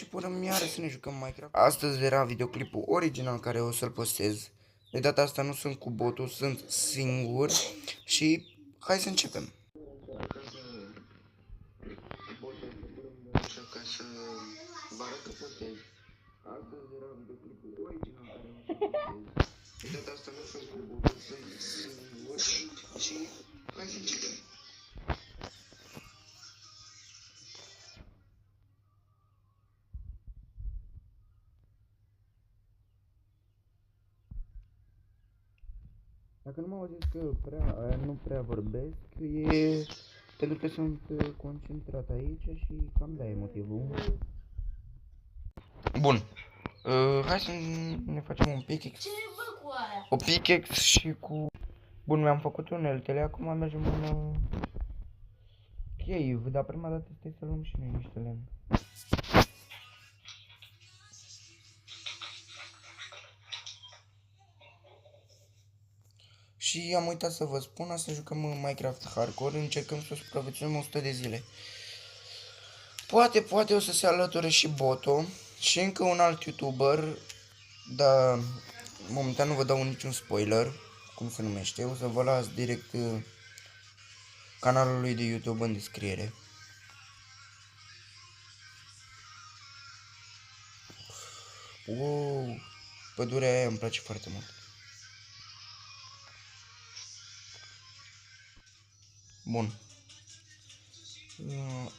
putem iară să ne jucăm Minecraft. Astăzi era videoclipul original care o să-l postez. De data asta nu sunt cu botul, sunt singur și hai să începem. Astăzi era videoclipul original care o să-l postez. De data asta nu sunt cu botul, sunt singur și hai să începem. Dacă nu mă auziți că nu prea vorbesc, e pentru că sunt concentrat aici și cam de-aia e motivul. Bun. Hai să ne facem un pickaxe. O pickaxe și cu... Bun, mi-am făcut uneltele, acum mergem în cave, dar prima dată stai să luăm și noi niște lemn. Și am uitat să vă spun, să jucăm în Minecraft Hardcore, încercăm să supraviețuim 100 de zile. Poate o să se alăture și Boto și încă un alt YouTuber, dar momentan nu vă dau niciun spoiler, cum se numește, o să vă las direct canalul lui de YouTube în descriere. Wow, pădurea aia îmi place foarte mult. Bun.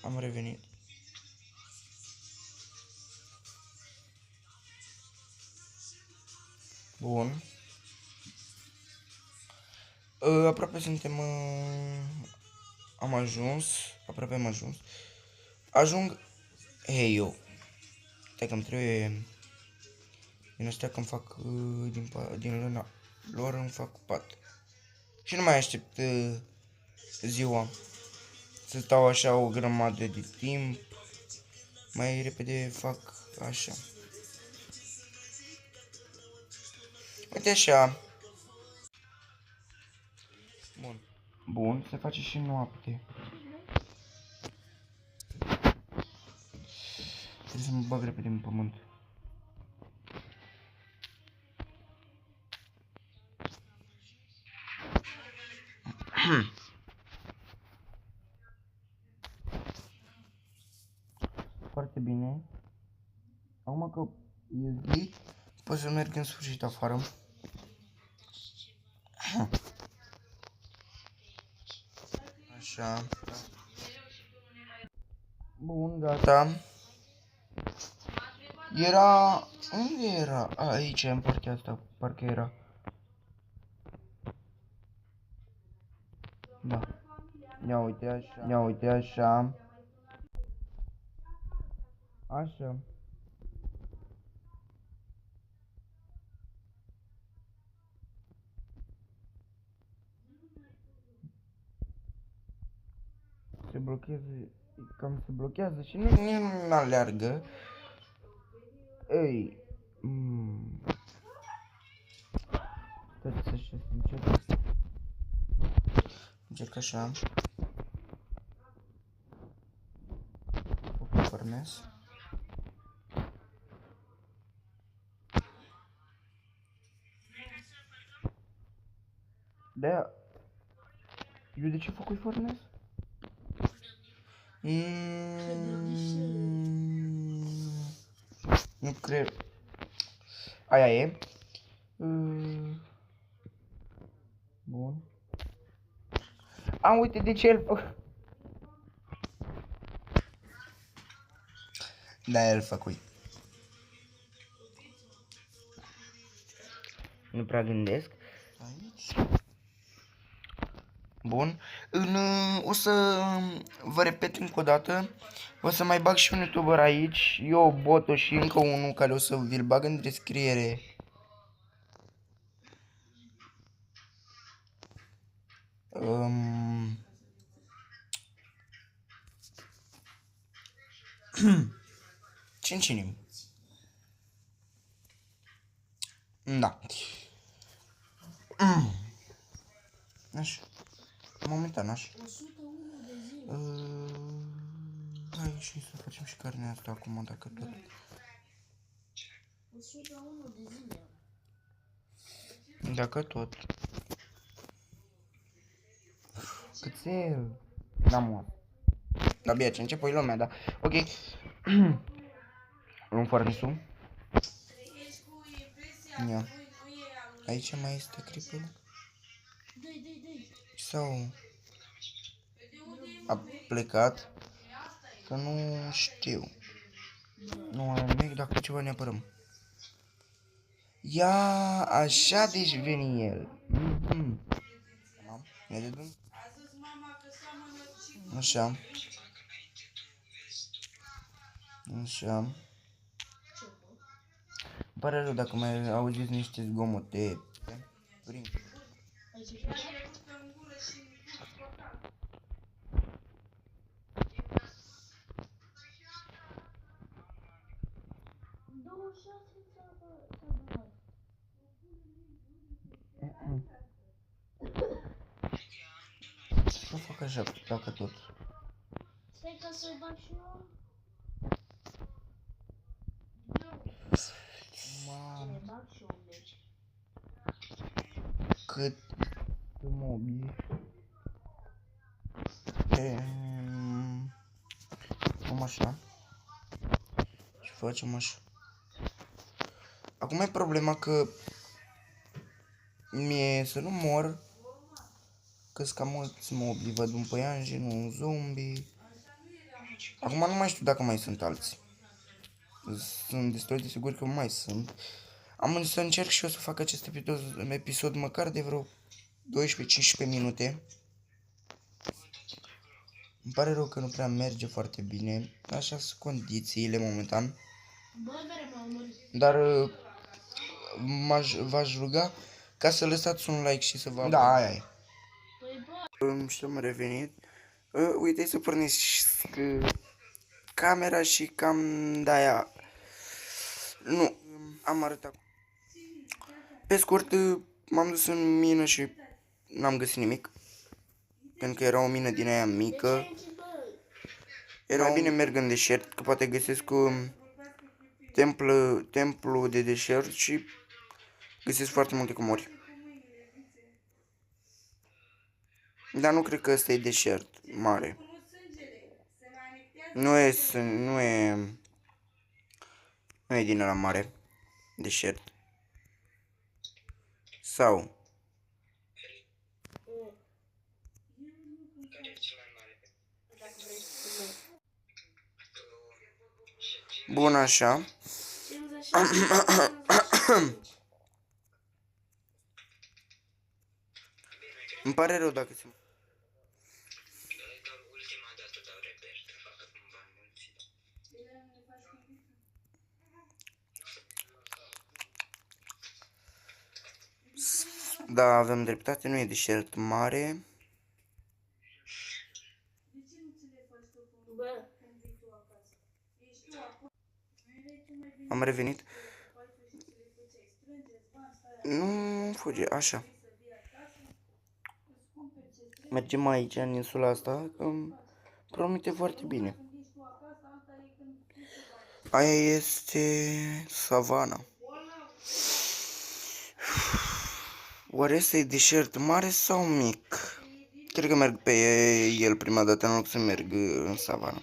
Am revenit. Bun. Aproape suntem... am ajuns. Aproape am ajuns. Ajung... Hei, eu. Stai că-mi trebuie... Din astea că-mi fac... din luna lor îmi fac pat. Și nu mai aștept ziua. Să stau așa o grămadă de timp. Mai repede fac așa. Uite așa. Bun. Bun, se face și noapte. Trebuie să mă bag repede în pământ. Foarte bine. Acum că e zi, pot să merg în sfârșit afară. Așa. Bun, gata. Era... Unde era? Aici, în partea asta, parcă era. Da. Ia uite așa. Ia uite așa. Așa. Se blochează, cam se blochează și nu aleargă. Ei. Stai să încerc așa. O pornesc. De-aia... Eu de ce fac fornesc? Nu cred. Aia e. Bun. Uite de ce el fac. Da, el făcui. Nu prea gândesc. Aici. Bun. O să vă repet încă o dată. O să mai bag și un YouTuber aici. Eu, Boto și încă unul care o să vi-l bag în descriere. Cincinim. Da. Așa. Momentan așa. 101 de zile. Hai și să facem și carnea asta acum, dacă tot. Dacă tot. Cățel. Da, mă. Da, bine, ce începe lumea, da. Ok. Luăm farnisul. Ia. Aici mai este creeper? Sau a plecat? Că nu știu. Nu am nimic, dacă ceva ne apărăm. Ia, așa deci veni el. Așa. Așa. Îmi pare rău dacă mai auziți niște zgomote. Să fac așa, dacă tot. Stai ca să bag și eu. Mamă, Bag și eu, deci. cât mobi. Cum așa. Și facem așa. Acum e problema că mie să nu mor, că-s cam mulți mobi, văd un păianjen, un zombie. Acum nu mai știu dacă mai sunt alții. Sunt destul de sigur că mai sunt. Am să încerc și eu să fac acest episod măcar de vreo 12-15 minute. Îmi pare rău că nu prea merge foarte bine. Așa sunt condițiile momentan. Dar v-aș ruga ca să lăsați un like și să vă... Da, aia e. Și am revenit. Uite să pornesc camera și cam de-aia. Nu, am arătat. Pe scurt, m-am dus în mină și n-am găsit nimic. Pentru că era o mină din aia mică. Era mai bine merg în deșert, că poate găsesc templu de deșert și găsesc foarte multe comori. Dar nu cred că ăsta e deșert mare. Nu e din ăla mare. Deșert. Sau bun, așa. Îmi pare rău dacă se... Da, avem dreptate, nu e deșert mare. Am revenit. Nu fuge, așa. Mergem aici, în insula asta, că promite foarte bine. Aia este savana. Oare este deșert mare sau mic? Cred că merg pe el prima dată, în loc să merg în savană.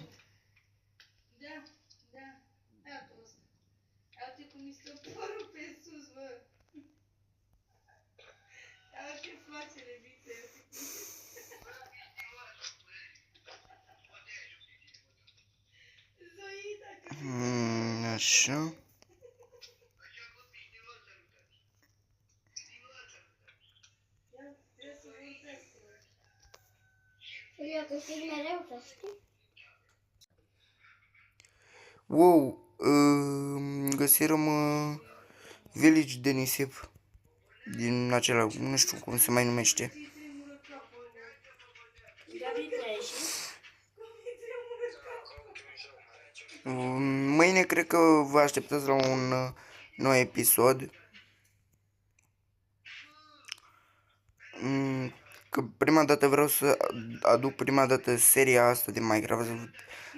Așa. Eu câștig mereu, să știi. Wow, găsirăm village de nisip din acela, nu știu cum se mai numește. Mâine cred că vă așteptați la un nou episod. Că prima dată vreau să aduc prima dată seria asta de Minecraft.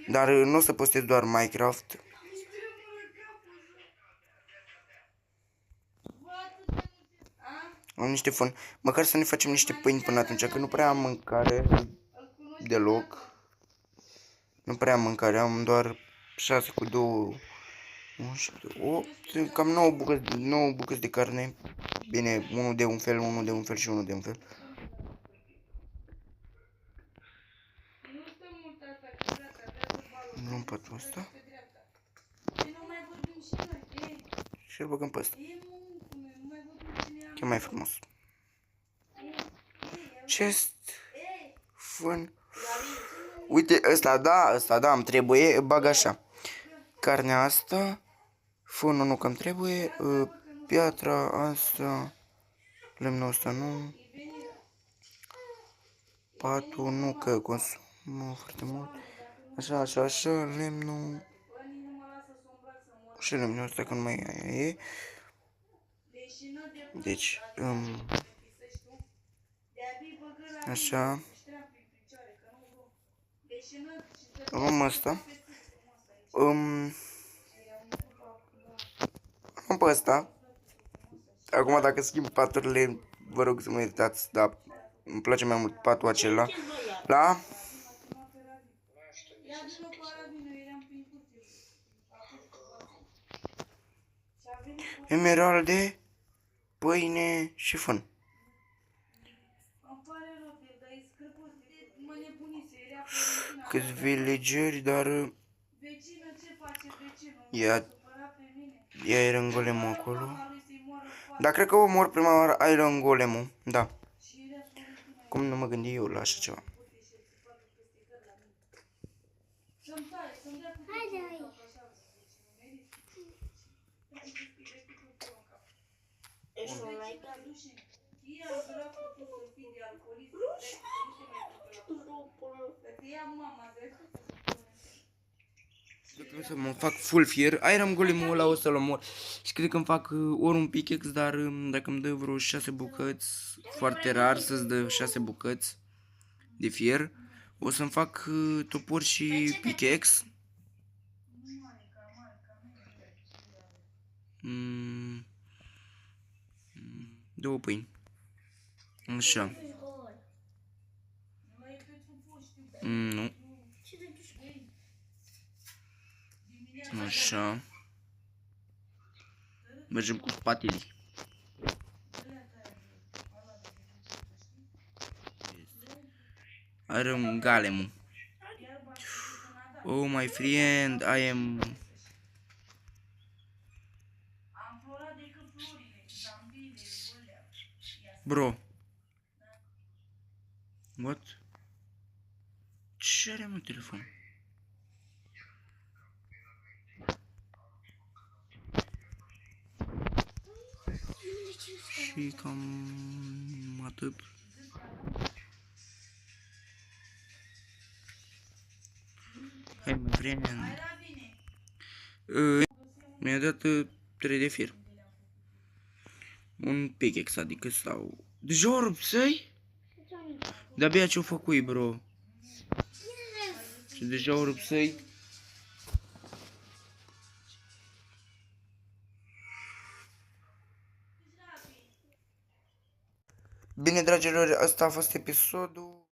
Dar nu o să postez doar Minecraft. Am niște fân. Măcar să ne facem niște pâini până atunci, că nu prea am mâncare deloc. Nu prea am mâncare, am doar 6 cu 2, 8, cam 9 bucăți de carne. Bine, unul de un fel, unul de un fel și unul de un fel. Luăm patul ăsta și îl băgăm pe ăsta. Ce mai frumos. Chest, fân. Uite, ăsta da, îmi trebuie, bag așa. Carnea asta, fânul nu că îmi trebuie, piatra asta, lemnul ăsta nu, patul nu că consumă foarte mult, așa, lemnul, și lemnul ăsta că nu mai e. Deci, așa, luăm asta, luăm pe ăsta. Acum dacă schimb paturile, vă rog să mă iertați, dar îmi place mai mult patul acela. La emeralde, pâine și fân. Câți villageri, dar ia Iron Golem acolo. Dar cred că omor prima oară Iron Golem-ul. Da. Cum nu mă gândi eu la așa ceva. Să mă fac full fier. Iron Golem-ul ăla o să-l omor. Și cred că îmi fac ori un pickaxe, dar dacă îmi dă vreo 6 bucăți, foarte rar să-ți dă 6 bucăți de fier, o să-mi fac topor și pickaxe. Două pâini. Așa. Nu. Așa. Mergem cu spatele. Iron Golem. Oh my friend, I am... Bro. What? Ce are mă telefon? Și cam atât. Hai mă, prieten. Mi-a dat 3 de fier. Un pickaxe, adică sau... Deja o rupsei? De-abia ce-o făcui, bro. Și deja o rupsei. Bine, dragilor, asta a fost episodul.